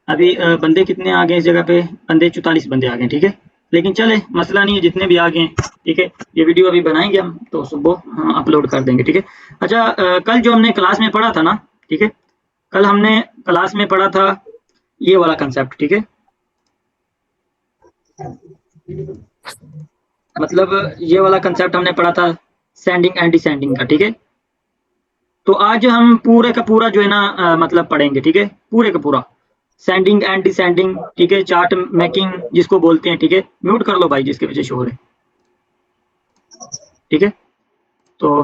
अभी बंदे कितने आ गए इस जगह पे, बंदे 44 बंदे आ गए, ठीक है। लेकिन चले, मसला नहीं है, जितने भी आ गए, ठीक है। ये वीडियो अभी बनाएंगे हम तो सुबह अपलोड कर देंगे, ठीक है। अच्छा, कल जो हमने क्लास में पढ़ा था ना, ठीक है, कल हमने क्लास में पढ़ा था ये वाला कंसेप्ट, ठीक है। मतलब ये वाला कंसेप्ट हमने पढ़ा था सेंडिंग एंड डिसेंडिंग का, ठीक है। तो आज हम पूरे का पूरा जो है ना मतलब पढ़ेंगे, ठीक है, पूरे का पूरा सेंडिंग एंड डिसेंडिंग, ठीक है, चार्ट मेकिंग जिसको बोलते हैं, ठीक है। म्यूट कर लो भाई जिसके वजह शोर है, ठीक है। तो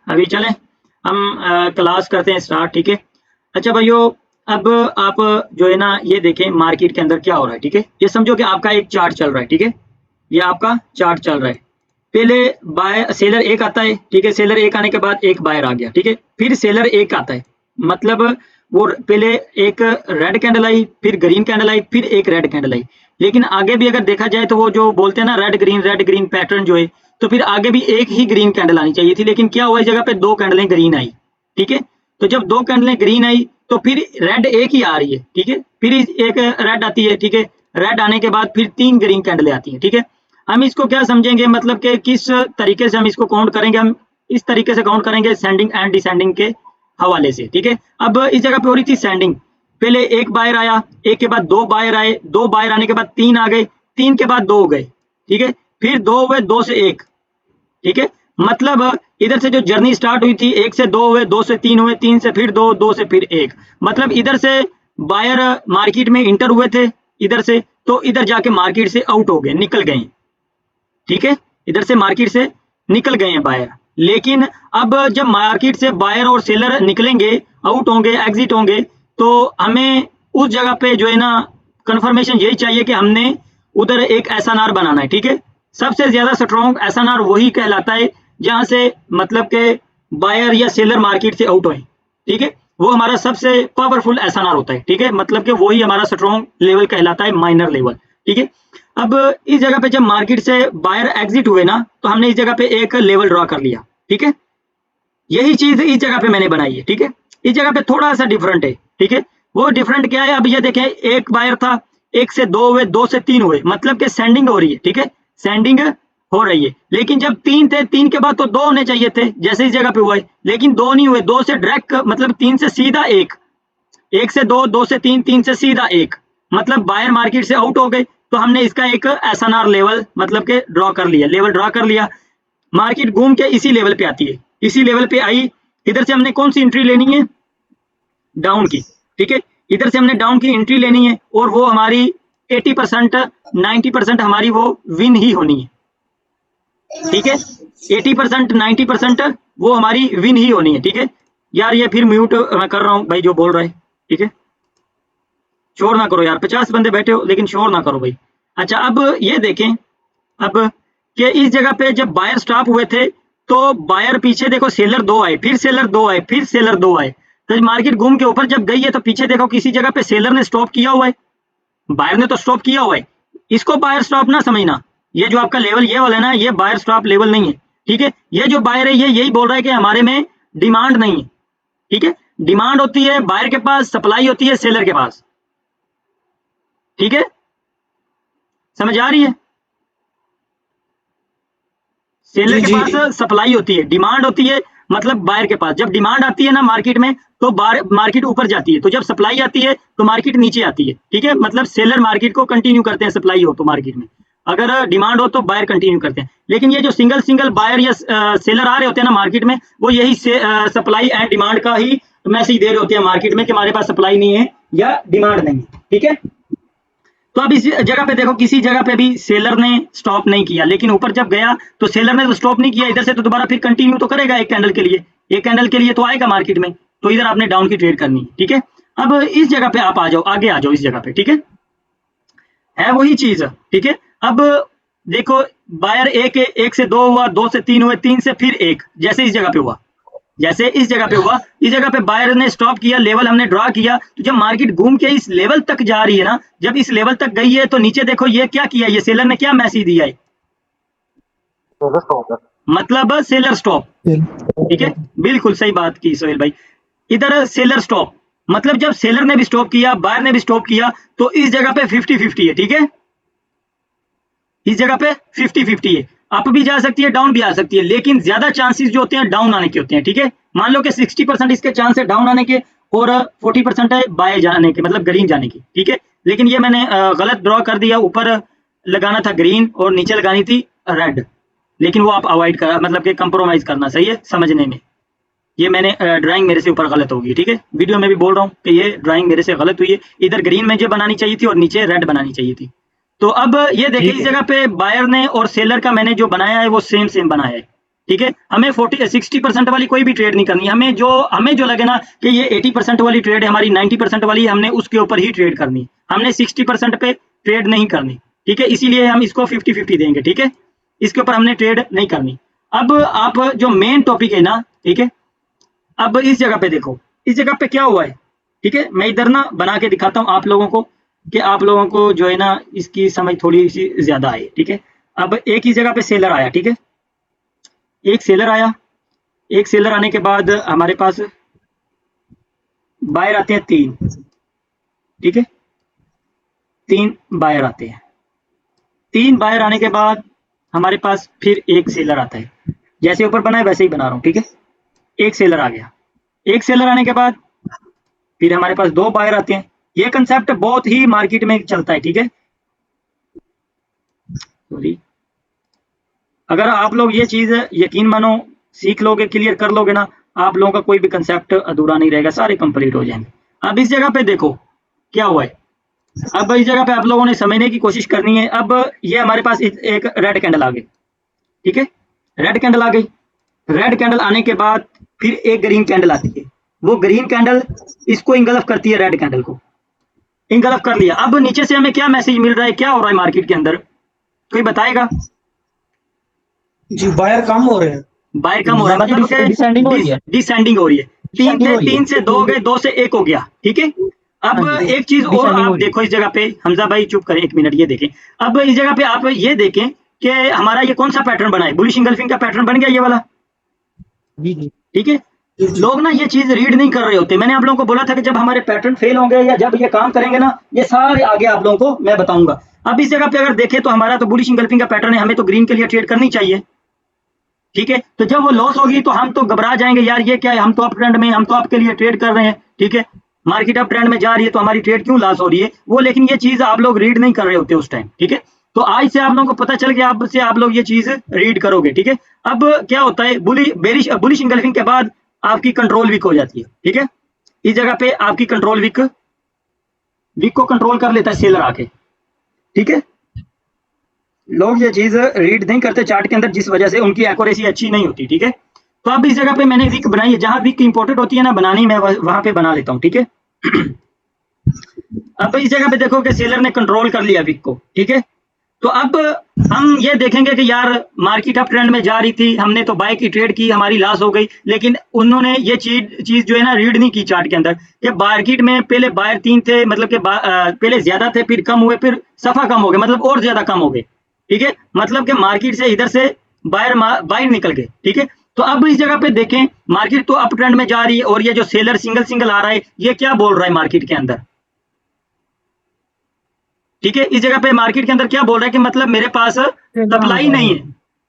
अभी चलें, हम क्लास करते हैं स्टार्ट, ठीक है। अच्छा भाइयों, अब आप जो है ना ये देखें मार्केट के अंदर क्या हो रहा है, ठीक है। ये समझो कि आपका एक चार्ट चल रहा है, ठीक है। ये आपका चार्ट चल रहा है। पहले बाय सेलर एक आता है, ठीक है। सेलर एक आने के बाद एक बायर आ गया, ठीक है। फिर सेलर एक आता है, मतलब वो पहले एक रेड कैंडल आई, फिर ग्रीन कैंडल आई, फिर एक रेड कैंडल आई। लेकिन आगे भी अगर देखा जाए तो वो जो बोलते हैं ना रेड ग्रीन पैटर्न जो है, तो फिर आगे भी एक ही ग्रीन कैंडल आनी चाहिए थी, लेकिन क्या हुआ इस जगह पे दो कैंडलें ग्रीन आई, ठीक है। तो जब दो कैंडलें ग्रीन आई तो फिर रेड एक ही आ रही है, ठीक है। फिर एक रेड आती है, ठीक है। रेड आने के बाद फिर तीन ग्रीन कैंडलें आती हैं, ठीक है। हम इसको क्या समझेंगे, मतलब कि किस तरीके से हम इसको काउंट करेंगे, हम इस तरीके से काउंट करेंगे सेंडिंग एंड डिसेंडिंग के हवाले से, ठीक है। अब इस जगह पे हो रही थी सेंडिंग, पहले एक बायर आया, एक के बाद दो बायर आए, दो बायर आने के बाद तीन आ गए, तीन के बाद दो हो गए, ठीक है। फिर दो हुए, दो से एक, ठीक है। मतलब इधर से जो जर्नी स्टार्ट हुई थी, एक से दो हुए, दो से तीन हुए, तीन से फिर दो, दो से फिर एक, मतलब इधर से बायर मार्केट में इंटर हुए थे इधर से, तो इधर जाके मार्केट से आउट हो गए, निकल गए, ठीक है। इधर से मार्केट से निकल गए हैं बायर। लेकिन अब जब मार्केट से बायर और सेलर निकलेंगे, आउट होंगे, एग्जिट होंगे, तो हमें उस जगह पे जो है ना कंफर्मेशन यही चाहिए कि हमने उधर एक एसएनआर बनाना है, ठीक है। सबसे ज्यादा स्ट्रॉन्ग एसएनआर वही कहलाता है जहां से मतलब के बायर या सेलर मार्केट से आउट होए, ठीक है। वो हमारा सबसे पावरफुल एसएनआर होता है, ठीक है। मतलब कि वही हमारा स्ट्रॉन्ग लेवल कहलाता है, माइनर लेवल, ठीक है। अब इस जगह पे जब मार्केट से बायर एग्जिट हुए ना, तो हमने इस जगह पे एक लेवल ड्रॉ कर लिया, ठीक है। यही चीज इस जगह पे मैंने बनाई है, ठीक है। इस जगह पे थोड़ा सा डिफरेंट है, ठीक है। वो डिफरेंट क्या है, अब ये देखें, एक बायर था, एक से दो हुए, दो से तीन हुए, मतलब कि सेंडिंग हो रही है, ठीक है। सेंडिंग हो रही है, लेकिन जब तीन थे, तीन के बाद तो दो होने चाहिए थे जैसे इस जगह पे हुआ है, लेकिन दो नहीं हुए, दो से डायरेक्ट मतलब तीन से सीधा एक, एक से दो, दो से तीन, तीन से सीधा एक, मतलब बायर मार्केट से आउट हो गए। तो हमने इसका एक एसएनआर लेवल मतलब के ड्रॉ कर लिया, लेवल ड्रॉ कर लिया। मार्केट घूम के इसी लेवल पे आती है, इसी लेवल पे आई। इधर से हमने कौन सी एंट्री लेनी है, डाउन की, ठीक है। इधर से हमने डाउन की एंट्री लेनी है, और वो हमारी 80% 90% हमारी वो विन ही होनी है, ठीक है। 80% 90% वो हमारी विन ही होनी है, ठीक है। यार ये फिर म्यूट मैं कर रहा हूँ भाई जो बोल रहा है, ठीक है। शोर ना करो यार, 50 बंदे बैठे हो लेकिन शोर ना करो भाई। अच्छा, अब ये देखें, अब कि इस जगह पे जब बायर स्टॉप हुए थे, तो बायर पीछे देखो, सेलर दो आए, फिर सेलर दो आए, फिर सेलर दो आए। तो मार्केट घूम के ऊपर जब गई है, तो पीछे देखो किसी जगह पे सेलर ने स्टॉप किया हुआ है, बायर ने तो स्टॉप किया हुआ है। इसको बायर स्टॉप ना समझना, ये जो आपका लेवल ये वाला है ना, ये बायर स्टॉप लेवल नहीं है, ठीक है। ये जो बायर है, ये यही बोल रहा है कि हमारे में डिमांड नहीं है, ठीक है। डिमांड होती है बायर के पास, सप्लाई होती है सेलर के पास, ठीक है। समझ आ रही है, सेलर जी के जी। पास सप्लाई होती है, डिमांड होती है मतलब बायर के पास। जब डिमांड आती है ना मार्केट में, तो मार्केट ऊपर जाती है, तो जब सप्लाई आती है तो मार्केट नीचे आती है, ठीक है। मतलब सेलर मार्केट को कंटिन्यू करते हैं, सप्लाई हो तो मार्केट में, अगर डिमांड हो तो बायर कंटिन्यू करते हैं। लेकिन ये जो सिंगल सिंगल बायर या सेलर आ रहे होते हैं ना मार्केट में, वो यही सप्लाई एंड डिमांड का ही मैसेज दे रहे होते हैं मार्केट में कि हमारे पास सप्लाई नहीं है या डिमांड नहीं है, ठीक है। तो अब इस जगह पे देखो, किसी जगह पे भी सेलर ने स्टॉप नहीं किया, लेकिन ऊपर जब गया तो सेलर ने तो स्टॉप नहीं किया इधर से, तो दोबारा फिर कंटिन्यू तो करेगा एक कैंडल के लिए, एक कैंडल के लिए तो आएगा मार्केट में। तो इधर आपने डाउन की ट्रेड करनी है, ठीक है। अब इस जगह पे आप आ जाओ, आगे आ जाओ इस जगह पे, ठीक है वही चीज, ठीक है। अब देखो, बायर एक से दो हुआ, दो से तीन हुए, तीन से फिर एक, जैसे इस जगह पे हुआ, जैसे इस जगह पे हुआ, इस जगह पे बायर ने स्टॉप किया, लेवल हमने ड्रॉ किया। तो जब मार्केट घूम के इस लेवल तक जा रही है ना, जब इस लेवल तक गई है, तो नीचे देखो ये क्या किया, ये सेलर ने क्या मैसेज दिया है, मतलब सेलर स्टॉप, ठीक है। बिल्कुल सही बात की सोहेल भाई, इधर सेलर स्टॉप, मतलब जब सेलर ने भी स्टॉप किया, बायर ने भी स्टॉप किया, तो इस जगह पे 50-50 है, ठीक है, इस जगह पे 50-50 है, अप भी जा सकती है, डाउन भी आ सकती है, लेकिन ज्यादा चांसेस जो होते हैं डाउन आने के होते हैं, ठीक है। मान लो कि 60% इसके चांस है डाउन आने के और 40% है बाय जाने के, मतलब ग्रीन जाने की, ठीक है। लेकिन ये मैंने गलत ड्रॉ कर दिया, ऊपर लगाना था ग्रीन और नीचे लगानी थी रेड, लेकिन वो आप अवॉइड कर, मतलब कि कंप्रोमाइज करना सही है समझने में। ये मैंने ड्राइंग मेरे से ऊपर गलत होगी, ठीक है, वीडियो में भी बोल रहा हूँ कि ये ड्राइंग मेरे से गलत हुई है, इधर ग्रीन मुझे बनानी चाहिए थी और नीचे रेड बनानी चाहिए थी। तो अब ये देखिए, इस जगह पे बायर ने और सेलर का मैंने जो बनाया है वो सेम सेम बनाया है, ठीक है। हमें 60% वाली कोई भी ट्रेड नहीं करनी, हमें जो लगे ना कि ये 80% वाली ट्रेड है हमारी, 90% वाली, हमने उसके ऊपर ही ट्रेड करनी, हमने 60% पे ट्रेड नहीं करनी, ठीक है। इसीलिए हम इसको 50-50 देंगे, ठीक है, इसके ऊपर हमने ट्रेड नहीं करनी। अब आप जो मेन टॉपिक है ना, ठीक है, अब इस जगह पे देखो, इस जगह पे क्या हुआ है, ठीक है, मैं इधर ना बना के दिखाता हूँ आप लोगों को, कि आप लोगों को जो है ना इसकी समझ थोड़ी सी ज्यादा आए, ठीक है। अब एक ही जगह पे सेलर आया, ठीक है, एक सेलर आया, एक सेलर आने के बाद हमारे पास बायर आते हैं 3, ठीक है, 3 बायर आते हैं, 3 बायर आने के बाद हमारे पास फिर एक सेलर आता है, जैसे ऊपर बना है वैसे ही बना रहा हूँ, ठीक है। एक सेलर आ गया, एक सेलर आने के बाद फिर हमारे पास 2 बायर आते हैं। ये कंसेप्ट बहुत ही मार्केट में चलता है, ठीक है, सॉरी, अगर आप लोग ये चीज यकीन मानो सीख लोगे, क्लियर कर लोगे ना, आप लोगों का कोई भी कंसेप्ट अधूरा नहीं रहेगा, सारे कंप्लीट हो जाएंगे। अब इस जगह पे देखो क्या हुआ है, अब इस जगह पे आप लोगों ने समझने की कोशिश करनी है। अब ये हमारे पास एक रेड कैंडल आ गई, ठीक है, रेड कैंडल आ गई, रेड कैंडल आने के बाद फिर एक ग्रीन कैंडल आती है, वो ग्रीन कैंडल इसको इंगल्फ करती है, रेड कैंडल को इंगल्फ कर लिया। अब नीचे से हमें क्या मैसेज मिल रहा है, क्या हो रहा है मार्केट के अंदर, कोई बताएगा? जी बायर कम हो रहे हैं, बाय कम हो रहा है, मतलब डिसेंडिंग हो रही है, डिसेंडिंग हो रही है, तीन से 2 हो गए, 2 से 1 हो गया, ठीक है। अब हाँ जी, एक चीज और डिसेंडिंग हो आप रही है। देखो, इस जगह पे हमजा भाई चुप करें 1 मिनट, ये देखें, अब इस जगह पे आप ये देखें कि हमारा ये कौन सा पैटर्न बना है, बुलिश इंगल्फिंग का पैटर्न बन गया ये वाला, जी जी ठीक है। जी जी लोग ना ये चीज रीड नहीं कर रहे होते, मैंने आप लोगों को बोला था कि जब हमारे पैटर्न फेल होंगे या जब ये काम करेंगे ना, ये सारे आगे आप लोगों को मैं बताऊंगा। अब इस जगह पे अगर देखें तो हमारा तो बुलिश इंगल्फिंग का पैटर्न है, हमें तो ग्रीन के लिए ट्रेड करनी चाहिए, ठीक है। तो जब वो लॉस होगी तो हम तो घबरा जाएंगे, यार ये क्या है, हम तो अप ट्रेंड में, हम तो आपके लिए ट्रेड कर रहे हैं, ठीक है, मार्केट अप ट्रेंड में जा रही है तो हमारी ट्रेड क्यों लॉस हो रही है वो, लेकिन ये चीज आप लोग रीड नहीं कर रहे होते उस टाइम, ठीक है। तो आज से आप लोगों को पता चल गया, अब से आप लोग ये चीज रीड करोगे, ठीक है। अब क्या होता है, बुलिश इंगल्फिंग के बाद आपकी कंट्रोल वीक हो जाती है, ठीक है, इस जगह पे आपकी कंट्रोल वीक वीक को कंट्रोल कर लेता है सेलर आके, ठीक है। लोग ये चीज रीड नहीं करते चार्ट के अंदर, जिस वजह से उनकी एक्यूरेसी अच्छी नहीं होती, ठीक है। तो अब इस जगह पे मैंने विक बनाई है, जहां विक इंपॉर्टेंट होती है ना बनानी, मैं वहां पे बना लेता हूँ, ठीक है। अब इस जगह पे देखो कि सेलर ने कंट्रोल कर लिया विक को, ठीक है। तो अब हम ये देखेंगे कि यार मार्केट अप ट्रेंड में जा रही थी, हमने तो बाय की ट्रेड की, हमारी लॉस हो गई, लेकिन उन्होंने ये चीज जो है ना रीड नहीं की चार्ट के अंदर, कि मार्केट में पहले बायर 3 थे, मतलब कि पहले ज्यादा थे, फिर कम हुए, फिर सफा कम हो गए, मतलब और ज्यादा कम हो गए, ठीक है, मतलब कि मार्केट से इधर से बायर निकल गए, ठीक है। तो अब इस जगह पे देखें, मार्केट तो अप ट्रेंड में जा रही है और ये जो सेलर सिंगल सिंगल आ रहा है, ये क्या बोल रहा है मार्केट के अंदर, ठीक है। इस जगह पे मार्केट के अंदर क्या बोल रहा है कि मतलब मेरे पास सप्लाई नहीं है,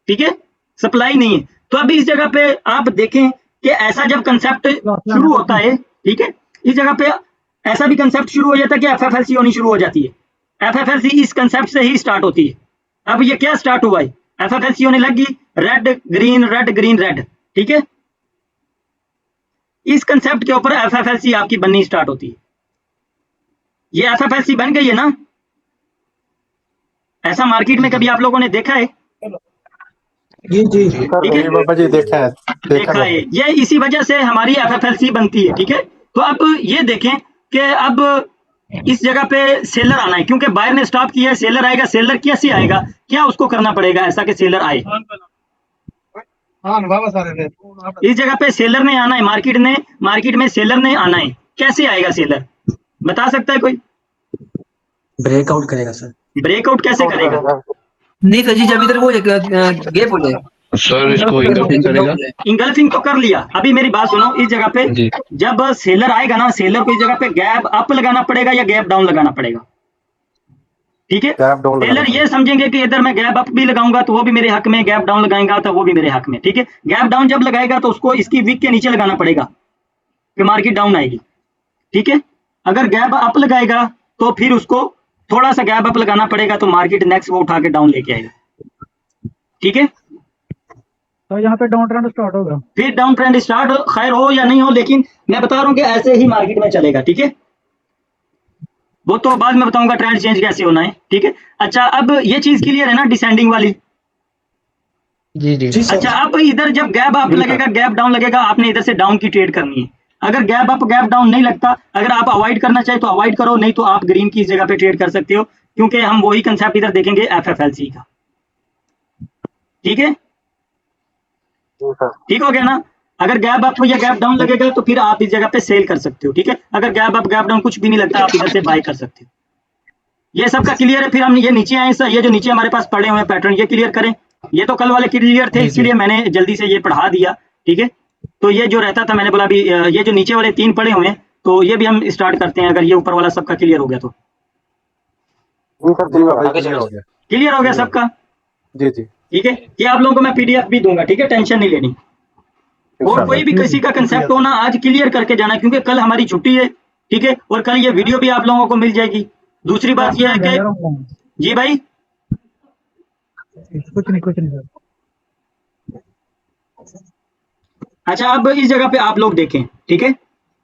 ठीक है, सप्लाई नहीं है। तो अभी इस जगह पे आप देखें कि ऐसा जब कंसेप्ट शुरू होता है, ठीक है, इस जगह पे ऐसा भी कंसेप्ट शुरू हो जाता है कि एफएफएलसी होनी शुरू हो जाती है, एफएफएलसी इस कंसेप्ट से ही स्टार्ट होती है। अब ये क्या स्टार्ट हुआ है, एफएफएलसी होने लगी, red green red green red, ठीक है, इस कंसेप्ट के ऊपर एफएफएलसी आपकी बननी स्टार्ट होती है। ये एफएफएलसी बन गई है ना, ऐसा मार्केट में कभी आप लोगों ने देखा है? जी जी ठीक है, बाबा जी देखा है, देखा है, ये इसी वजह से हमारी एफएफएलसी बनती है, ठीक है। तो अब ये देखें कि अब इस जगह पे सेलर आना है, क्योंकि बायर ने स्टॉप किया है, सेलर आएगा, सेलर कैसे आएगा, क्या उसको करना पड़ेगा ऐसा कि सेलर आए, इस जगह पे सेलर ने आना है, मार्केट में सेलर ने आना है, कैसे आएगा सेलर, बता सकता है कोई? ब्रेकआउट करेगा सर, ब्रेकआउट कैसे करेगा? नहीं सर जी, जब इधर वो गेप हो जाए, सर इसको इंगल्फिंग करेगा। इंगल्फिंग तो कर लिया। अभी मेरी बात सुनो, इस जगह पे जी जब सेलर आएगा ना, सेलर को इस जगह पे गैप अप लगाना पड़ेगा या गैप डाउन लगाना पड़ेगा, ठीक है। गैप डाउन लगाना सेलर ये समझेंगे कि इधर मैं गैप अप भी लगाऊंगा तो वो भी मेरे हक में, गैप डाउन लगाएगा तो वो भी मेरे हक में, ठीक है। गैप डाउन जब लगाएगा तो उसको इसकी विक के नीचे लगाना पड़ेगा कि मार्केट डाउन आएगी, ठीक है। अगर गैप अप लगाएगा तो फिर उसको थोड़ा सा गैप अप लगाना पड़ेगा तो मार्केट नेक्स्ट वो उठा के डाउन लेके आएगा, ठीक है। तो यहाँ पे डाउन ट्रेंड स्टार्ट होगा। फिर डाउन ट्रेंड स्टार्ट खैर हो या नहीं हो, लेकिन मैं बता रहा हूँ कि ऐसे ही मार्केट में चलेगा, ठीक है। वो तो बाद में बताऊंगा ट्रेंड चेंज कैसे होना है, ठीक है। अच्छा, अब ये चीज क्लियर है ना डिसेंडिंग वाली। जी जी जी सर। अच्छा, अब इधर जब गैप अप लगेगा, गैप डाउन लगेगा, आपने इधर से डाउन की ट्रेड करनी है। अगर गैप अप गैप डाउन नहीं लगता, अगर आप अवॉइड करना चाहे तो अवॉइड करो, नहीं तो आप ग्रीन की इस जगह पे ट्रेड कर सकते हो, क्योंकि हम वही कंसेप्ट इधर देखेंगे FFLC का, ठीक है। ठीक हो गया ना। अगर गैप अप या गैप डाउन लगेगा तो फिर आप इस जगह पे सेल कर सकते हो, ठीक है। अगर गैप अप गैप डाउन कुछ भी नहीं लगता, आप इधर से बाय कर सकते हो। ये सबका क्लियर है। फिर हम ये नीचे आए सर, ये जो नीचे हमारे पास पड़े हुए हैं पैटर्न, ये क्लियर करें। ये तो कल वाले क्लियर थे, इसलिए मैंने जल्दी से ये पढ़ा दिया, ठीक है। तो ये जो रहता था मैंने बोला अभी ये जो नीचे वाले 3 पड़े हुए हैं तो ये भी हम स्टार्ट करते हैं, अगर ये ऊपर वाला सबका क्लियर हो गया तो। क्लियर हो गया। क्लियर हो गया सबका, जी जी ठीक है। ये आप लोगों को मैं PDF भी दूंगा, ठीक है, टेंशन नहीं लेनी। और कोई भी किसी का कंसेप्ट हो ना, आज क्लियर करके जाना, क्योंकि कल हमारी छुट्टी है, ठीक है। और कल ये वीडियो भी आप लोगों को मिल जाएगी। दूसरी बात यह है कि जी भाई, कुछ नहीं सर। अच्छा, अब इस जगह पे आप लोग देखें, ठीक है।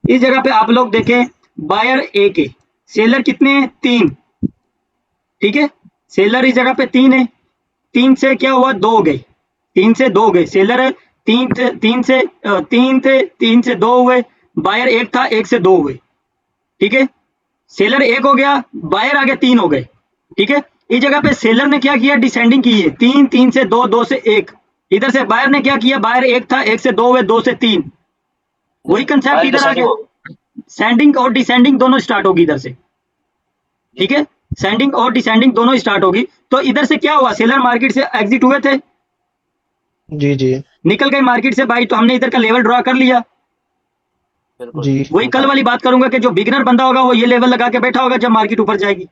इस जगह पे आप लोग देखें, बायर A के सेलर कितने हैं? 3, ठीक है। सेलर इस जगह पे 3 है। 3 से क्या हुआ? 2 हो गए। 3 से 2 हो गए। सेलर 3 से 2 हुए। बायर 1 था, 1 से 2 हुए, ठीक है। सेलर 1 हो गया, बायर आ गया 3 हो गए, ठीक है। इस जगह पे सेलर ने क्या किया? डिसेंडिंग की है। 3 3 से 2, 2 से 1। इधर से बायर ने क्या किया? बायर 1 था, 1 से 2 हुए, 2 से 3। वही कंसेप्ट इधर आ गया। सेंडिंग और डिसेंडिंग दोनों स्टार्ट होगी इधर से, ठीक है। सेंडिंग और डिसेंडिंग दोनों स्टार्ट होगी। तो इधर से क्या हुआ? सेलर मार्केट से एग्जिट हुए थे, जी जी निकल गए मार्केट से बाई, तो हमने इधर का लेवल ड्रॉ कर लिया। जी वही कल वाली बात करूंगा कि जो बिगिनर बंदा होगा वो ये लेवल लगा के बैठा होगा जब मार्केट ऊपर जाएगी,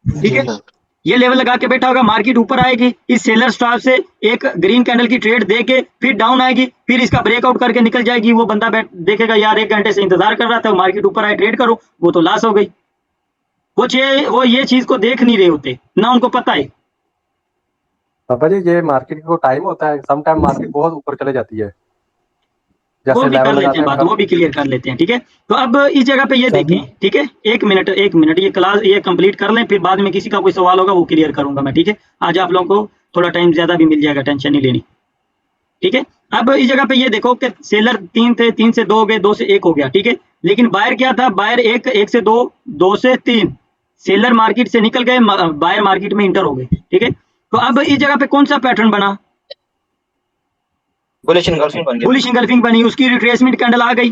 ठीक है। ये लेवल लगा के बैठा होगा, मार्केट ऊपर आएगी, इस सेलर स्टॉप से एक ग्रीन कैंडल की ट्रेड दे के फिर डाउन आएगी, फिर इसका ब्रेकआउट करके निकल जाएगी। वो बंदा देखेगा यार 1 घंटे से इंतजार कर रहा था, मार्केट ऊपर आए ट्रेड करो, वो तो लॉस हो गई। वो ये चीज को देख नहीं रहे होते ना, उनको पता है। पापा जी, ये मार्केट को टाइम होता है, सम टाइम मार्केट बहुत ऊपर चले जाती है, वो जैसे भी कर लेवल लेते लगाते हैं बात, हैं। वो भी क्लियर कर लेते हैं, ठीक है। तो अब इस जगह पे ये देखें, ठीक है। 1 मिनट ये क्लास ये कंप्लीट कर लें, फिर बाद में किसी का कोई सवाल होगा वो क्लियर करूंगा मैं, ठीक है। आज आप लोगों को थोड़ा टाइम ज्यादा भी मिल जाएगा, टेंशन नहीं लेनी, ठीक है। अब इस जगह पे ये देखो कि सेलर 3 थे, 3 से 2 हो गए, 2 से 1 हो गया, ठीक है। लेकिन बायर क्या था? बायर 1, 1 से 2, 2 से 3। सेलर मार्केट से निकल गए, बायर मार्केट में इंटर हो गए, ठीक है। तो अब इस जगह पे कौन सा पैटर्न बना? बुलिश इंगल्फिंग बन गया। बुलिश इंगल्फिंग बनी, उसकी रिट्रेसमेंट कैंडल आ गई।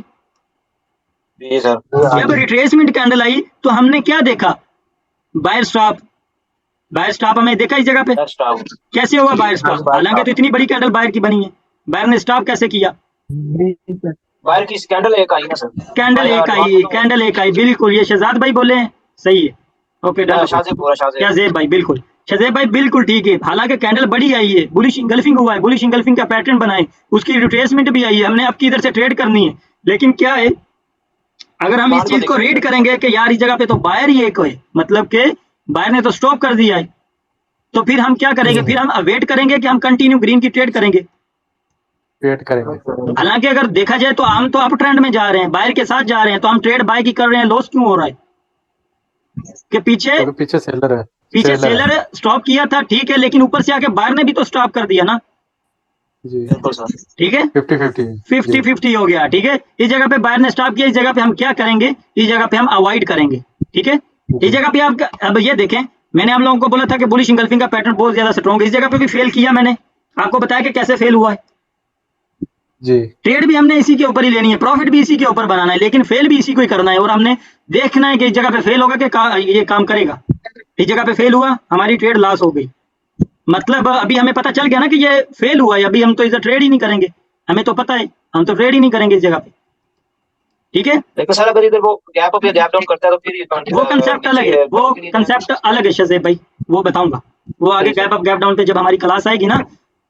जी सर। जब रिट्रेसमेंट कैंडल आई तो हमने क्या देखा? Buyer stop. बायर स्टॉप हमें देखा इस जगह पे स्टॉप कैसे हुआ बायर स्टॉप? हालांकि तो इतनी बड़ी कैंडल बायर की बनी है, बायर ने स्टॉप कैसे किया? बाहर की कैंडल एक आई ना सर। कैंडल एक आई, कैंडल एक आई, बिल्कुल। ये शहजाद भाई बोले हैं, सही है, ओके डन। शाहजेब भाई बिल्कुल, शाहजेब भाई बिल्कुल ठीक है। हालांकि कैंडल बड़ी आई है, बुलिश इंगल्फिंग हुआ है, बुलिश इंगल्फिंग का पैटर्न बनाए, उसकी रिट्रेसमेंट भी आई है, हमने आपकी इधर से ट्रेड करनी है। लेकिन क्या है, अगर हम इस चीज को रीड करेंगे कि यार इस जगह पे तो बायर ही एक है, मतलब कि बायर ने तो स्टॉप कर दिया है, तो फिर हम क्या करेंगे? फिर हम वेट करेंगे कि हम कंटिन्यू ग्रीन की ट्रेड करेंगे। वेट करेंगे। हालांकि अगर देखा जाए तो हम तो अप ट्रेंड में जा रहे हैं, बायर के साथ जा रहे हैं, तो हम ट्रेड बाय की कर रहे हैं, लॉस क्यों हो रहा है? कि पीछे सेलर है, सेलर स्टॉप किया था, ठीक है, लेकिन ऊपर से आके बायर ने भी तो स्टॉप कर दिया ना, जी ठीक है। 50-50 हो गया, ठीक है। इस जगह पे बायर ने स्टॉप किया, इस जगह पे हम क्या करेंगे? इस जगह पे हम अवॉइड करेंगे, ठीक है। इस जगह पे आप अब ये देखें, मैंने आप लोगों को बोला था कि बुलिश इंगल्फिंग का पैटर्न बहुत ज्यादा स्ट्रॉन्ग है, इस जगह पे भी फेल किया, मैंने आपको बताया कि कैसे फेल हुआ है। जी ट्रेड भी हमने इसी के ऊपर ही लेनी है, प्रॉफिट भी इसी के ऊपर बनाना है, लेकिन फेल भी इसी को ही करना है, और हमने देखना है कि इस जगह पे फेल होगा कि ये काम करेगा। इस जगह पे फेल हुआ, हमारी ट्रेड लॉस हो गई, मतलब अभी हमें पता चल गया ना कि ये फेल हुआ है, अभी हम तो इधर ट्रेड ही नहीं करेंगे, हमें तो पता है हम तो ट्रेड ही नहीं करेंगे इस जगह पे, ठीक है। लेकिन सर अगर इधर वो गैप अप या गैप डाउन करता है तो फिर ये वो कंसेप्ट अलग है, वो कंसेप्ट अलग है शज़ेब भाई, वो बताऊंगा, वो आगे गैप अप गैप डाउन पे जब हमारी क्लास आएगी ना,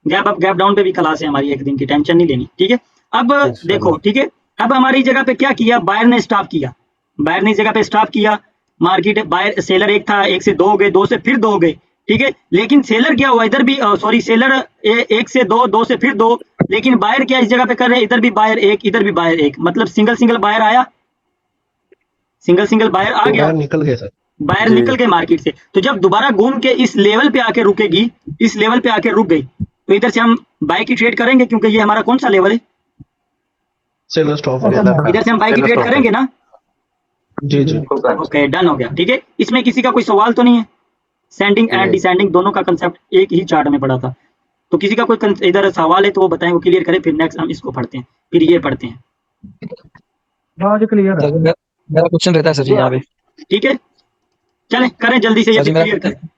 गैप अप गैप डाउन पे भी क्लास है हमारी एक दिन की, टेंशन नहीं लेनी, ठीक है। अब देखो, ठीक है, अब हमारी जगह पे क्या किया, बायर ने स्टॉप किया, बायर ने इस जगह पे स्टॉप किया, मार्केट बायर सेलर एक था, एक से दो हो गए, दो से फिर दो हो गए, ठीक है। लेकिन सेलर क्या हुआ इधर भी, सॉरी सेलर एक से दो, दो से फिर दो, लेकिन बायर क्या इस जगह पे कर रहे हैं, इधर भी बायर एक, इधर भी बायर एक, मतलब सिंगल सिंगल बायर आया, सिंगल सिंगल बायर आ गया, बाहर निकल गए सर। बायर जी। निकल गए मार्केट से। तो जब दोबारा घूम के इस लेवल पे आके रुकेगी, इस लेवल पे आके रुक गई, तो इधर से हम बाय की ट्रेड करेंगे, क्योंकि ये हमारा कौन सा लेवल है, सेलर स्टॉप अच्छा, गया। इधर से हम बाय की Seller ट्रेड stop है। करेंगे ना। जी जी ओके, डन हो गया, ठीक है। इसमें किसी का कोई सवाल तो नहीं है, सेंडिंग एंड नहीं। डिसेंडिंग दोनों का कंसेप्ट एक ही चार्ट में पड़ा था, तो किसी का कोई इधर सवाल है तो वो बताएं, वो क्लियर करें, फिर नेक्स्ट हम इसको पढ़ते हैं, फिर ये पढ़ते हैं, आज क्लियर है। सर जी, मेरा क्वेश्चन रहता है सर जी यहाँ पे। ठीक है। चलें करें जल्दी से, ये सर जी क्लियर मेरा करें।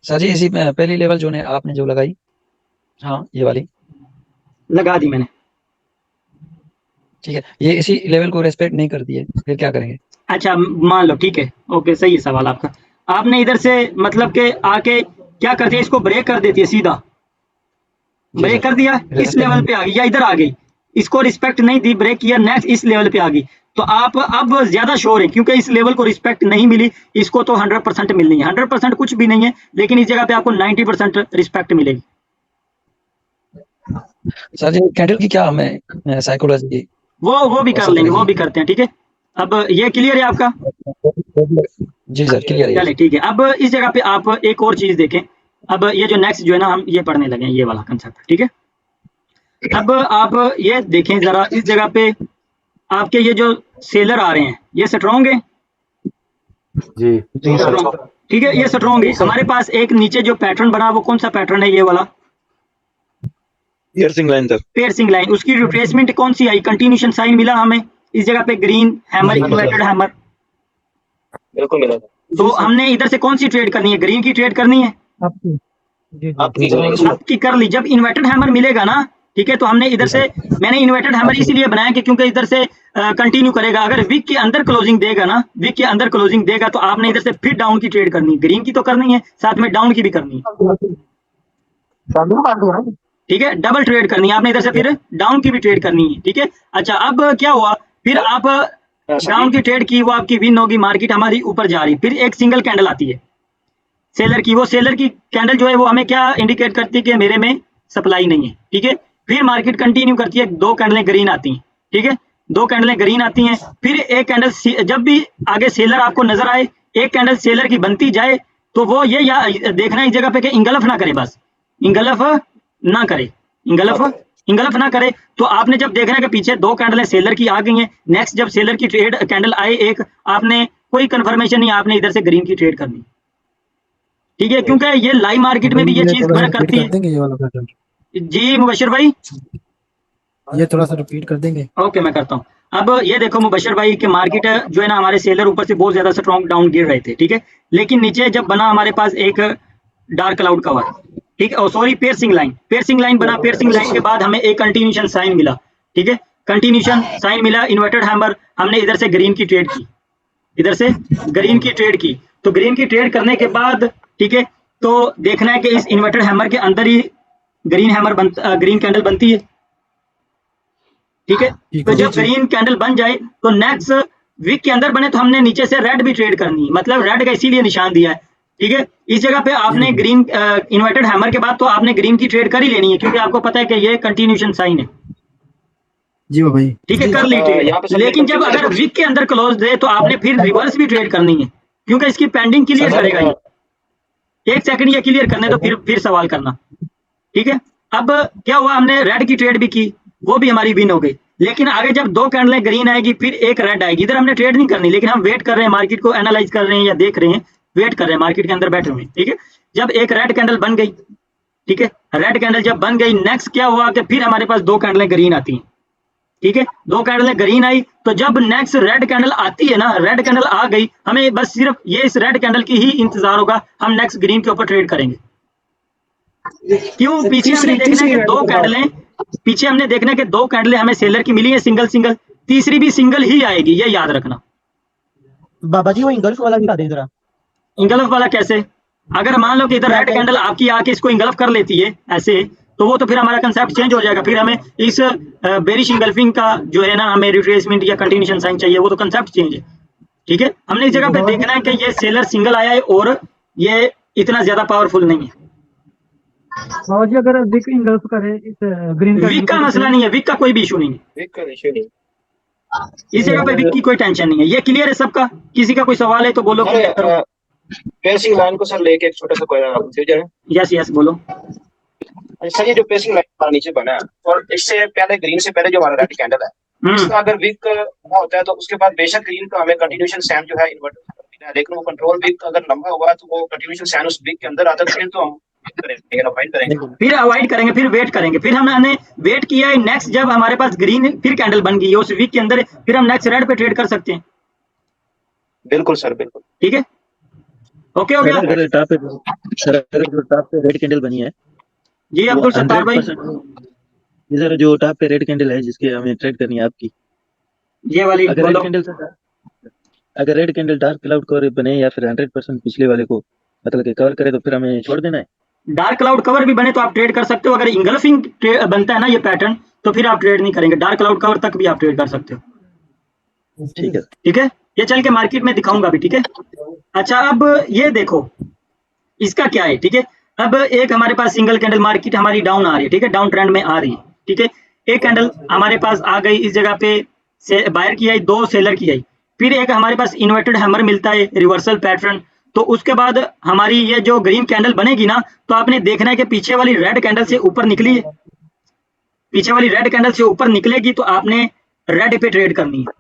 सर जी इसी में पहली लेवल जो ने आपने जो लगाई, हाँ ये वाली, लगा दी मैंने। ठीक है, ये इसी लेवल को रेस्पेक्ट नहीं करती है, फिर क्या करेंगे? अच्छा मान लो, ठीक है, ओके, सही है सवाल आपका। आपने इधर से मतलब के आके क्या करती है, इसको ब्रेक कर देती है सीधा, जी ब्रेक सर। कर दिया, इस Respect लेवल नहीं- पे आ गई या इधर आ गई, इसको रिस्पेक्ट नहीं दी, ब्रेक किया, नेक्स्ट इस लेवल पे आ गई, तो आप अब ज्यादा श्योर है, क्योंकि इस लेवल को रिस्पेक्ट नहीं मिली, इसको तो 100% मिलनी है, 100% कुछ भी नहीं है, लेकिन इस जगह पे आपको 90% रिस्पेक्ट मिलेगी। सर जी कैंडल की क्या हमें साइकोलॉजी वो भी कर औसत लेंगे, वो रहेगी? भी करते हैं, ठीक है। अब ये क्लियर है आपका, जी सर क्लियर है। चले ठीक है। अब इस जगह पे आप एक और चीज देखें, अब ये जो नेक्स्ट जो है ना, हम ये पढ़ने लगे हैं, ये वाला कंसेप्ट, ठीक है। अब आप ये देखें जरा, इस जगह पे आपके ये जो सेलर आ रहे हैं, ये स्ट्रॉन्ग है, जी जी सर। स्ट्रॉन्ग, ठीक है, ये स्ट्रॉन्ग है। हमारे पास एक नीचे जो पैटर्न बना, वो कौन सा पैटर्न है, ये वाला पियर्सिंग लाइन सर। पेयर्सिंग लाइन, उसकी रिट्रेसमेंट कौन सी आई, कंटिन्यूशन साइन मिला हमें इस जगह पे, ग्रीन हैमर, जी, इन्वर्टेड हैमर। बिल्कुल मिला तो हमने इधर से कौन सी ट्रेड करनी है, ग्रीन की ट्रेड करनी है, आपकी जी आपकी करेंगे सर। आपकी कर ली। जब इन्वर्टेड हैमर मिलेगा ना, ठीक है, तो हमने इधर से, मैंने इन्वर्टेड हैमर इसीलिए बनाया कि क्योंकि इधर से कंटिन्यू करेगा, अगर वीक के अंदर क्लोजिंग देगा ना, वीक के अंदर क्लोजिंग देगा, तो आपने इधर से फिर डाउन की ट्रेड करनी है, ग्रीन की तो करनी है, साथ में डाउन की भी करनी है, ठीक है, डबल ट्रेड करनी है आपने, इधर से फिर डाउन की भी ट्रेड करनी है, ठीक है। अच्छा अब क्या हुआ, फिर आप डाउन की ट्रेड की, वो आपकी विन होगी, मार्केट हमारी ऊपर जा रही, फिर एक सिंगल कैंडल आती है सेलर की, वो सेलर की कैंडल जो है वो हमें क्या इंडिकेट करती है कि मेरे में सप्लाई नहीं है, ठीक है। फिर मार्केट कंटिन्यू करती है, दो कैंडलें ग्रीन आती हैं, ठीक है, दो कैंडलें ग्रीन आती हैं, फिर एक कैंडल, जब भी आगे सेलर आपको नजर आए, एक कैंडल सेलर की बनती जाए, तो वो ये या देखना इस जगह पे कि इंगल्फ ना करे, बस इंगल्फ ना करे, इंगल्फ ना करे, तो आपने जब देखना है कि पीछे दो कैंडलें सेलर की आ गई हैं, नेक्स्ट जब सेलर की ट्रेड कैंडल आए एक, आपने कोई कंफर्मेशन नहीं, आपने इधर से ग्रीन की ट्रेड करनी, ठीक है, क्योंकि ये लाइव मार्केट में भी ये चीज वर्क करती है। देंगे ये वाला पैटर्न, जी मुबशिर भाई, ये थोड़ा सा रिपीट कर देंगे। ओके मैं करता हूँ। अब ये देखो मुबशिर भाई कि मार्केट जो है ना, हमारे सेलर ऊपर से बहुत ज्यादा स्ट्रॉन्ग डाउन गिर रहे थे, ठीक है, लेकिन नीचे जब बना हमारे पास एक डार्क क्लाउड कवर, ठीक है, सॉरी पियर्सिंग लाइन बना, पियर्सिंग लाइन के बाद हमें एक कंटिन्यूशन साइन मिला, ठीक है, कंटिन्यूशन साइन मिला, इन्वर्टेड हैमर, हमने इधर से ग्रीन की ट्रेड की, इधर से ग्रीन की ट्रेड की, तो ग्रीन की ट्रेड करने के बाद, ठीक है, तो देखना है कि इस इन्वर्टेड हैमर के अंदर ही ग्रीन कैंडल बनती है, ठीक है। तो जब ग्रीन कैंडल बन जाए, तो नेक्स्ट वीक के अंदर बने, तो हमने नीचे से रेड भी ट्रेड करनी है, मतलब रेड का इसीलिए निशान दिया है, ठीक है। इस जगह पे आपने ग्रीन इन्वर्टेड हैमर के बाद तो आपने ग्रीन की ट्रेड कर ही लेनी है, क्योंकि आपको पता है कि ये कंटिन्यूशन साइन है, जी भाई, ठीक है, कर ली यहाँ पे ट्रेड। सब लेकिन जब confusion अगर वीक के अंदर क्लोज दे, तो आपने फिर रिवर्स भी ट्रेड करनी है, क्योंकि इसकी पेंडिंग क्लियर करेगा ये, एक सेकंड ये क्लियर करने, तो फिर सवाल करना, ठीक है। अब क्या हुआ, हमने रेड की ट्रेड भी की, वो भी हमारी विन हो गई, लेकिन आगे जब दो कैंडलें ग्रीन आएगी, फिर एक रेड आएगी, इधर हमने ट्रेड नहीं करनी, लेकिन हम वेट कर रहे हैं, मार्केट को एनालाइज कर रहे हैं या देख रहे हैं, वेट कर रहे हैं, मार्केट के अंदर बैठे हुए हैं, ठीक है। जब एक रेड कैंडल बन गई, ठीक है, रेड कैंडल जब बन गई, नेक्स्ट क्या हुआ कि फिर हमारे पास दो कैंडलें ग्रीन आती हैं, ठीक है, दो कैंडलें ग्रीन आई, तो जब नेक्स्ट रेड कैंडल आती है ना, रेड कैंडल आ गई, हमें बस सिर्फ ये इस रेड कैंडल की ही इंतजार होगा, हम नेक्स्ट ग्रीन के ऊपर ट्रेड करेंगे, क्यों? पीछे हमने देखना है तीसरी कि रैली दो के बाद। कैंडलें, पीछे हमने देखना है कि दो कैंडलें हमें सेलर की मिली है सिंगल सिंगल, तीसरी भी सिंगल ही आएगी, ये याद रखना। बाबा जी वो इंगल्फ वाला दिखा दे जरा। इंगल्फ वाला कैसे? अगर मान लो कि इधर रेड कैंडल आपकी आके इसको इंगल्फ कर लेती है ऐसे, तो वो तो फिर हमारा कंसेप्ट चेंज हो जाएगा। फिर हमें इस बेरिश इंगल्फिंग का जो है ना, हमें रिट्रेसमेंट या कंटिन्यूशन साइन चाहिए, वो तो कंसेप्ट चेंज है। ठीक है, हमने इस जगह पे देखना है कि ये सेलर सिंगल आया है और ये इतना ज्यादा पावरफुल नहीं है। बाबा जी अगर विक इंगल्फ करे इस ग्रीन विक का मसला नहीं है, विक का कोई भी इशू नहीं है, वीक का इशू नहीं। इस जगह पे विक की कोई टेंशन नहीं है। ये क्लियर है सबका? किसी का कोई सवाल है तो बोलो। सर पेसिंग लाइन को सर लेके एक छोटा सा कंफ्यूजन है। यस यस बोलो। सर ये जो पेसिंग लाइन हमारा नीचे बना है और इससे पहले ग्रीन से पहले जो हमारा रेड कैंडल है, इसका अगर वीक होता है तो उसके बाद बेशक ग्रीन का हमें कंटिन्यूशन साइन जो है इन्वर्ट करना है, लेकिन वो कंट्रोल वीक अगर लंबा हुआ तो वो कंटिन्यूशन साइन उस वीक के अंदर आता है, तो हम करेंगे, अवॉइड करेंगे। फिर अवॉइड करेंगे, फिर वेट करेंगे। फिर हमने वेट किया है, नेक्स्ट जब हमारे पास ग्रीन फिर कैंडल बन गई है उस वीक के अंदर, फिर हम नेक्स्ट रेड पे ट्रेड कर सकते हैं। बिल्कुल सर, बिल्कुल। ठीक है, ओके हो गया अगर टॉप पे सर, अगर जो टॉप पे रेड कैंडल बनी है जी अब्दुल सत्तार भाई। इधर जो टॉप पे रेड कैंडल है जिसके हमें ट्रेड करनी है आपकी, ये वाली अगर बोलो। Red candle dark cloud cover बने या फिर 100% पिछले वाले को मतलब कि कवर करे तो फिर हमें छोड़ देना है। डार्क क्लाउड कवर भी बने तो आप ट्रेड कर सकते हो। अगर इंगल्फिंग बनता है ना ये पैटर्न, तो फिर आप ट्रेड नहीं करेंगे। डार्क क्लाउड कवर तक भी आप ट्रेड कर सकते हो। ठीक है, ठीक है, ये चल के मार्केट में दिखाऊंगा भी। ठीक है, अच्छा अब ये देखो इसका क्या है। ठीक है, अब एक हमारे पास सिंगल कैंडल मार्केट हमारी डाउन आ रही है। ठीक है, डाउन ट्रेंड में आ रही है। ठीक है, एक कैंडल हमारे पास आ गई इस जगह पे, से बायर की आई, दो सेलर की आई, फिर एक हमारे पास इन्वर्टेड हैमर मिलता है, रिवर्सल पैटर्न। तो उसके बाद हमारी ये जो ग्रीन कैंडल बनेगी ना, तो आपने देखना है कि पीछे वाली रेड कैंडल से ऊपर निकली है, पीछे वाली रेड कैंडल से ऊपर निकलेगी तो आपने रेड पे ट्रेड करनी है।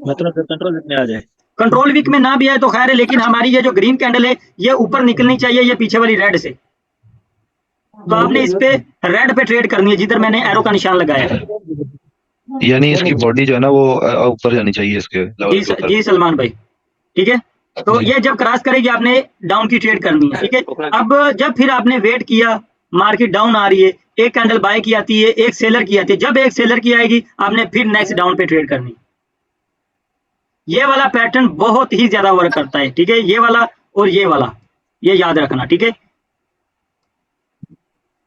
मतलब कंट्रोल में आ जाए। कंट्रोल वीक में ना भी आए तो खैर है, लेकिन हमारी ये जो ग्रीन कैंडल है ये ऊपर निकलनी चाहिए, ये पीछे वाली रेड से। तो आपने इस पे रेड पे ट्रेड करनी है जिधर मैंने एरो का निशान लगाया है। यानी इसकी बॉडी जो है ना वो ऊपर जानी चाहिए इसके लेवल के ऊपर। जी सलमान भाई। ठीक है, तो ये जब क्रॉस करेगी आपने डाउन की ट्रेड करनी है। ठीक है, अब जब फिर आपने वेट किया, मार्केट डाउन आ रही है, एक कैंडल बाय की आती है, एक सेलर की आती है, जब एक सेलर की आएगी आपने फिर नेक्स्ट डाउन पे ट्रेड करनी है। ये वाला पैटर्न बहुत ही ज्यादा वर्क करता है। ठीक है, ये वाला और ये वाला, ये याद रखना। ठीक है,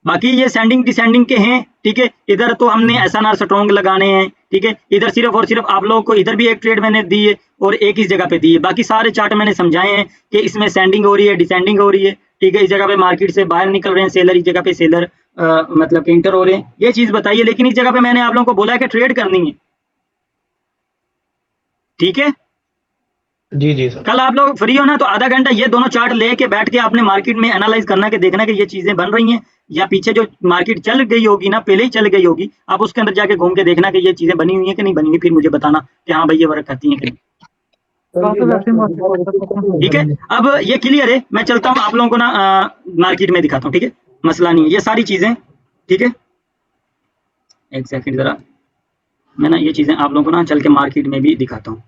बाकी ये सेंडिंग डिसेंडिंग के हैं। ठीक है, इधर तो हमने एसएनआर स्ट्रॉन्ग लगाने हैं। ठीक है, इधर सिर्फ और सिर्फ आप लोगों को इधर भी एक ट्रेड मैंने दी है और एक ही जगह पे दी है। बाकी सारे चार्ट मैंने समझाए हैं कि इसमें सेंडिंग हो रही है, डिसेंडिंग हो रही है। ठीक है, इस जगह पे मार्केट से बाहर निकल रहे हैं सेलर, इस जगह पे सेलर मतलब कि इंटर हो रहे हैं, ये चीज बताइए। लेकिन इस जगह पे मैंने आप लोगों को बोला है कि ट्रेड करनी है। ठीक है, जी जी सर। कल आप लोग फ्री हो ना, तो आधा घंटा ये दोनों चार्ट लेके बैठ के आपने मार्केट में एनालाइज करना कि देखना कि ये चीजें बन रही हैं या पीछे जो मार्केट चल गई होगी ना, पहले ही चल गई होगी, आप उसके अंदर जाके घूम के देखना कि ये चीजें बनी हुई हैं कि नहीं बनी हुई, फिर मुझे बताना कि हाँ भाई ये वर्क करती हैं कि नहीं। ठीक है, अब ये क्लियर है। मैं चलता हूँ, आप लोगों को ना मार्केट में दिखाता हूँ। ठीक है, मसला नहीं है ये सारी चीजें। ठीक है, एक सेकंड जरा, मैं ना ये चीजें आप लोगों को ना चल के मार्केट में भी दिखाता हूँ।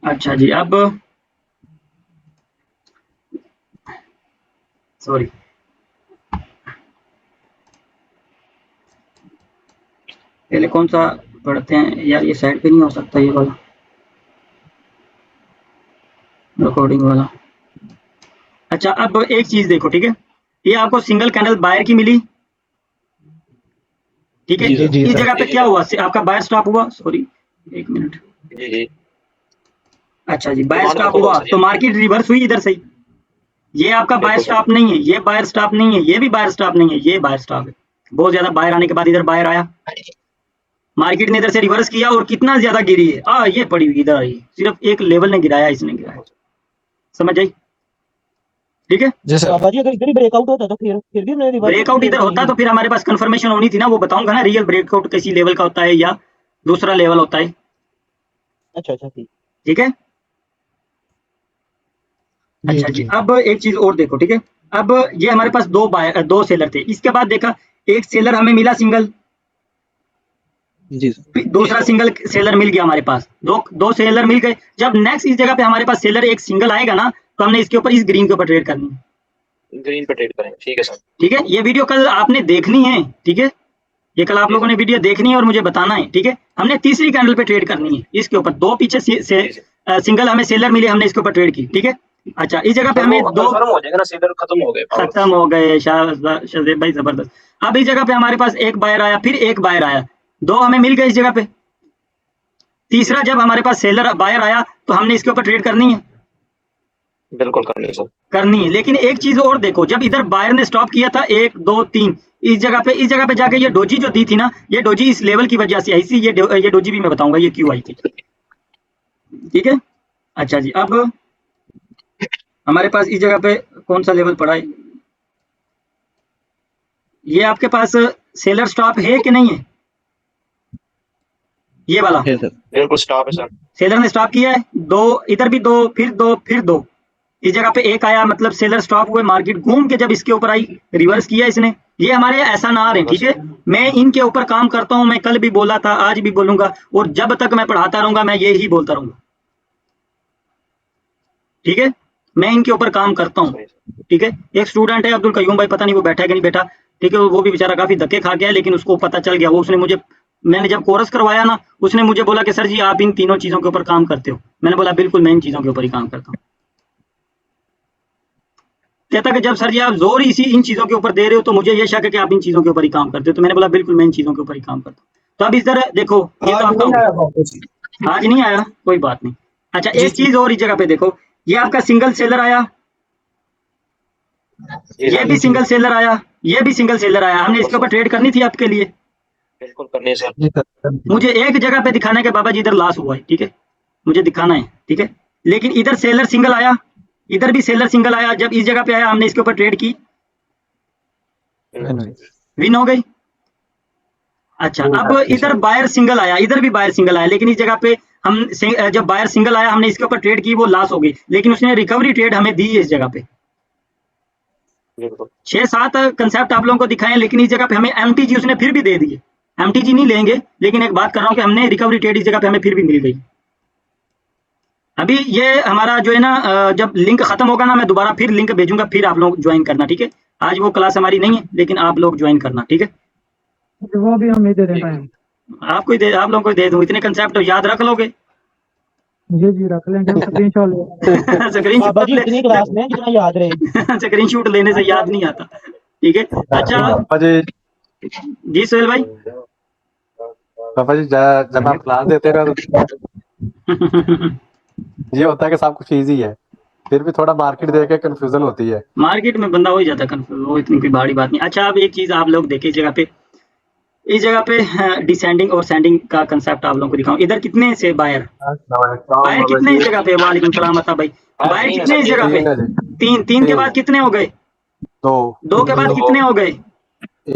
अच्छा जी, अब सॉरी, पहले कौन सा पढ़ते हैं यार, ये साइड पे नहीं हो सकता ये वाला रिकॉर्डिंग वाला। अच्छा, अब एक चीज देखो। ठीक है, ये आपको सिंगल कैंडल बायर की मिली। ठीक है, जी, जी, इस सर। जगह पे क्या हुआ, आपका बायर स्टॉप हुआ। सॉरी एक मिनट। जी जी। अच्छा जी, बायर स्टॉप हुआ तो मार्केट रिवर्स हुई इधर से ही। ये आपका बायर स्टॉप नहीं है, ये बायर स्टॉप नहीं है, ये भी बायर स्टॉप नहीं है, ये बायर स्टॉप है। बहुत ज्यादा बायर आने के बाद इधर बायर आया, मार्केट ने इधर से रिवर्स किया और कितना ज्यादा गिरी है। ये पड़ी हुई इधर आई, सिर्फ एक लेवल ने गिराया, इसने गिराया। समझ आई? ठीक है, जैसे बाबा जी अगर इधर ही ब्रेकआउट होता तो फिर भी मैं रिवर्स ब्रेकआउट इधर होता तो फिर हमारे पास कंफर्मेशन होनी थी ना, वो बताऊंगा ना रियल ब्रेकआउट किसी लेवल का होता है या दूसरा लेवल होता है। अच्छा अच्छा ठीक। ठीक है, अच्छा जी, अब एक चीज और देखो, ठीक है। अब ये हमारे पास दो सेलर थे, इसके बाद देखा एक सेलर हमें मिला सिंगल, जी सर। दूसरा सिंगल सेलर मिल गया हमारे पास, दो सेलर मिल गए। जब नेक्स्ट इस जगह पे हमारे पास सेलर एक सिंगल आएगा ना, तो हमने इसके ऊपर इस ग्रीन के ऊपर ट्रेड करनी है। ग्रीन पे ट्रेड करेंगे, ठीक है सर। ठीक है, ये वीडियो कल आपने देखनी है, ठीक है, ये कल आप लोगों ने वीडियो देखनी है और मुझे बताना है, ठीक है। हमने तीसरी कैंडल पे ट्रेड करनी है, इसके ऊपर दो पीछे सिंगल हमें सेलर मिले, हमने इसके ऊपर ट्रेड की, ठीक है। अच्छा, इस जगह पे हमें दो कंफर्म हो जाएगा ना, सेलर खत्म हो गए, खत्म हो गए, शाहजेब भाई जबरदस्त। अब इस जगह पे हमारे पास एक बायर आया, फिर एक बायर आया, दो हमें मिल गए इस जगह पे। तीसरा जब हमारे पास सेलर बायर आया तो हमने इसके ऊपर ट्रेड करनी है, बिल्कुल करनी है सर, करनी है। लेकिन एक चीज और देखो, जब इधर बायर ने स्टॉप किया था 1 2 3, इस जगह पे जाके ये डोजी जो दी थी ना, ये डोजी इस लेवल की वजह से आई थी, ये डोजी भी मैं बताऊंगा ये क्यों आई थी, ठीक है। अच्छा जी, अब हमारे पास इस जगह पे कौन सा लेवल पड़ा है, ये आपके पास सेलर स्टॉप है कि नहीं है, ये वाला है सर। बिल्कुल स्टॉप है सर। सेलर ने स्टॉप किया है, दो इधर भी, दो फिर दो फिर दो, इस जगह पे एक आया, मतलब सेलर स्टॉप हुए, मार्केट घूम के जब इसके ऊपर आई, रिवर्स किया इसने। ये हमारे ऐसा ना आ रहे, ठीक है। मैं इनके ऊपर काम करता हूं, मैं कल भी बोला था, आज भी बोलूंगा, और जब तक मैं पढ़ाता रहूंगा मैं ये ही बोलता रहूंगा, ठीक है। मैं इनके ऊपर काम करता हूँ, ठीक है। एक स्टूडेंट है अब्दुल कयूम भाई, पता नहीं वो बैठा है कि नहीं बैठा, ठीक है, वो भी बेचारा काफी धक्के खा गया, लेकिन उसको पता चल गया। वो उसने मुझे, मैंने जब कोर्स करवाया ना, उसने मुझे बोला कि सर जी आप इन तीनों चीजों के ऊपर काम करते हो। मैंने बोला बिल्कुल, मैं इन चीजों के ऊपर ही काम करता हूँ। कहता कि जब सर जी आप जोर इसी इन चीजों के ऊपर दे रहे हो तो मुझे ये शक है कि आप इन चीजों के ऊपर ही काम करते हो। तो मैंने बोला बिल्कुल, मैं इन चीजों के ऊपर ही काम करता हूँ। तो अब इधर देखो, ये तो आपका आज नहीं आया, कोई बात नहीं। अच्छा, एक चीज और इस जगह पे देखो, ये आपका सिंगल सेलर आया, ये भी सिंगल सेलर आया, ये भी सिंगल सेलर आया, हमने इसके ऊपर ट्रेड करनी थी आपके लिए। बिल्कुल करनी है सर। मुझे एक जगह पे दिखाना है कि बाबा जी इधर लॉस हुआ है, ठीक है, मुझे दिखाना है, ठीक है। लेकिन इधर सेलर सिंगल आया, इधर भी सेलर सिंगल आया, जब इस जगह पे आया हमने इसके ऊपर ट्रेड की, विन हो गई। अच्छा, अब इधर बायर सिंगल आया, इधर भी बायर सिंगल आया, लेकिन इस जगह पे हम जब बायर सिंगल आया हमने इसके ऊपर ट्रेड की, वो लॉस हो गई, लेकिन उसने रिकवरी ट्रेड हमें दी है इस जगह पे। 6-7 कंसेप्ट आप लोगों को दिखाए, लेकिन इस जगह पे हमें एमटीजी उसने फिर भी दे दिए। एमटीजी नहीं लेंगे, लेकिन एक बात कर रहा हूँ कि हमने रिकवरी ट्रेड इस जगह पे हमें फिर भी मिल गई। अभी ये हमारा जो है ना, जब लिंक खत्म होगा ना, मैं दोबारा फिर लिंक भेजूंगा, फिर आप लोग ज्वाइन करना, ठीक है। आज वो क्लास हमारी नहीं है, लेकिन आप लोग ज्वाइन करना, ठीक है। वो भी हम नहीं दे रहे टाइम। आपको ही दे, आप लोगों को दे दूं, इतने कंसेप्ट तो याद रख लोगे। जी जी रख लेंगे, स्क्रीनशॉट ले स्क्रीनशॉट लेने से याद नहीं आता, ठीक है। अच्छा पापा जी, जी सोहेल भाई, पापा जी जब आप क्लास देते रहो तो ये होता है कि सब कुछ इजी है, फिर भी थोड़ा मार्केट देख के कंफ्यूजन होती है। मार्केट में बंदा हो ही जाता है कंफ्यूज, वो इतनी कोई बड़ी बात नहीं। अच्छा, अब एक चीज आप लोग देखें, इस जगह पे डिसेंडिंग और सेंडिंग का कंसेप्ट आप लोगों को दिखाऊं। इधर कितने से बायर कितने इस जगह पे, वालेकुम सलाम अता भाई, बायर कितने इस जगह पे, तीन के बाद कितने हो गए, दो के बाद कितने हो गए,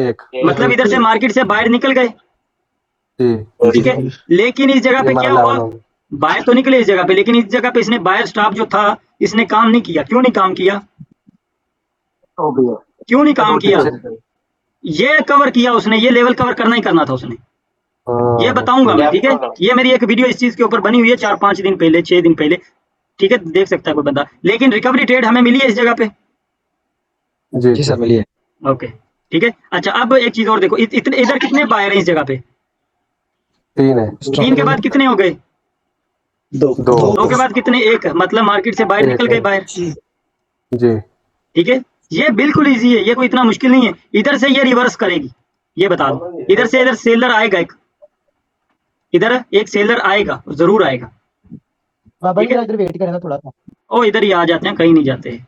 एक, मतलब इधर से मार्केट से बाहर निकल गए, ठीक है। लेकिन इस जगह पे क्या हुआ, बायर तो निकले इस जगह पे, लेकिन इस जगह पे इसने बायर स्टॉप जो था इसने काम नहीं किया। क्यों नहीं काम किया, क्यों नहीं काम किया, ये कवर किया उसने, ये लेवल कवर करना ही करना था उसने, ये बताऊंगा मैं, ठीक है। ये मेरी एक वीडियो इस चीज के ऊपर बनी हुई है 4-5 दिन पहले, 6 दिन पहले, ठीक है, देख सकता है कोई बंदा। लेकिन रिकवरी ट्रेड हमें मिली है इस जगह पे, जी सर मिली है। ओके, ठीक है। अच्छा, अब एक चीज और देखो, इधर कितने बायर हैं इस जगह पे, 3 है। 3 के बाद कितने हो गए, दो के बाद कितने, एक, मतलब मार्केट से बाहर निकल गए बायर, जी, ठीक है। ये बिल्कुल इजी है, ये कोई इतना मुश्किल नहीं है। इधर से ये रिवर्स करेगी, ये बता दो, इधर से इधर सेलर आएगा, इधर एक सेलर आएगा, जरूर आएगा। बाबा जी इधर वेट करें थोड़ा सा, ओ इधर ही आ जाते हैं, कहीं नहीं जाते,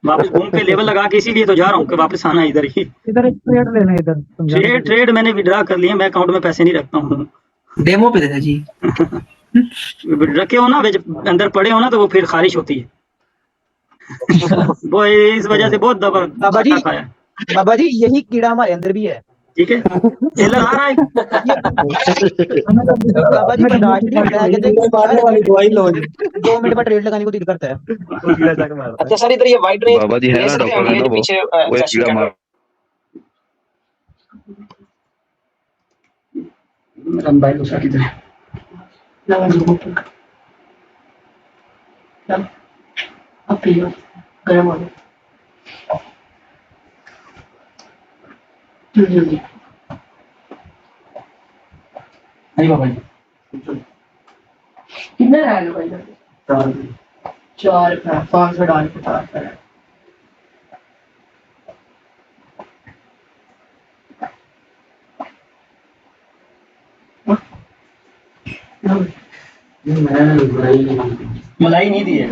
वापस घूम के लेवल लगा के इसीलिए तो जा रहा हूँ कि वापस आना इधर ही। इधर एक ट्रेड लेना है, इधर ट्रेड मैंने विड्रा कर लिया, मैं अकाउंट में पैसे नहीं रखता हूँ, डेमो पे देना जी। रखे हो ना, अंदर पड़े हो ना, तो वो फिर खारिश होती है। वो इस वजह से बहुत दबा खाया। बाबा जी यही कीड़ा हमारे अंदर भी है। ठीक है, टेलर आ रहा है। बाबा जी बर्दाश्त नहीं होता है, कहते मारने वाली दवाई लो जी। 2 मिनट में ट्रेड लगाने को दिल करता है। अच्छा सर, इधर ये वाइड रेंज बाबा जी है ले ना सकते हैं डॉक्टर हम, है ये ना जो पीछे वो एक सेशन कीड़ा कैंडल। मार मेरा मोबाइल दूसरा किधर है? गर्म हो गया नहीं बाबा जी, कितना रहेगा भाई? 4 का 500 डाल के 4 का है। मलाई नहीं दी है।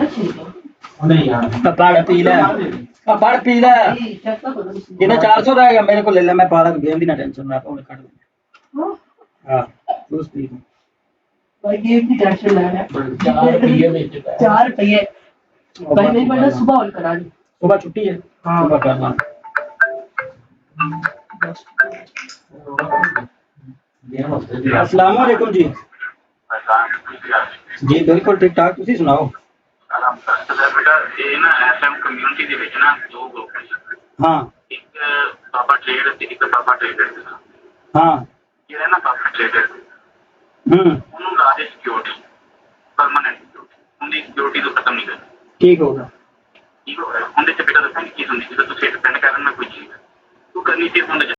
पाड़ पीला इन्हें 400 रहेगा, मेरे को ले ले, मैं पाड़ा गेम भी ना टेंशन में आपको काट दूंगा। हाँ दोस्त ठीक है। भाई ये भी टेंशन लग रहा है। 4 रुपये भाई, मेरी बेटा सुबह ऑन करा दी। सुबह छुट्टी है, हाँ। सुबह करना। अस्सलाम वालेकुम जी। जी बिल्कुल ठीक ठाक, तुसी सुनाओ। बेटा ये ना एफएम कम्युनिटी ਦੇ ਵਿੱਚ ਨਾ 2 ਗਰੁੱਪ ਨੇ। हाँ ਇੱਕ ਪਾਪਾ ਟ੍ਰੇਡ ਤੇ ਇੱਕ ਪਾਪਾ ਟ੍ਰੇਡਰ ਦਾ। हाँ ਜਿਹੜਾ ਨਾ ਪਾਪਾ ਟ੍ਰੇਡਰ ਉਹਨੂੰ ਲਾ ਦੇ ਸਿਕਿਉਰਿਟੀ, ਪਰਮਾਨੈਂਟ ਸਿਕਿਉਰਿਟੀ, ਉਹਦੀ ਸਿਕਿਉਰਿਟੀ ਤੋਂ ਖਤਮ ਨਹੀਂ ਕਰਨੀ। ठीक होगा। ਠੀਕ ਹੋ ਗਿਆ, ਉਹਦੇ ਚ ਬੇਟਾ ਦੱਸਾਂਗੇ ਕੀ ਹੁੰਦੀ ਜਦੋਂ ਤੁਸੀਂ ਡਿਪੈਂਡ ਕਰਨਾ ਕੋਈ ਚੀਜ਼ ਤੂੰ ਕਰਨੀ ਤੇ ਹੁੰਦੀ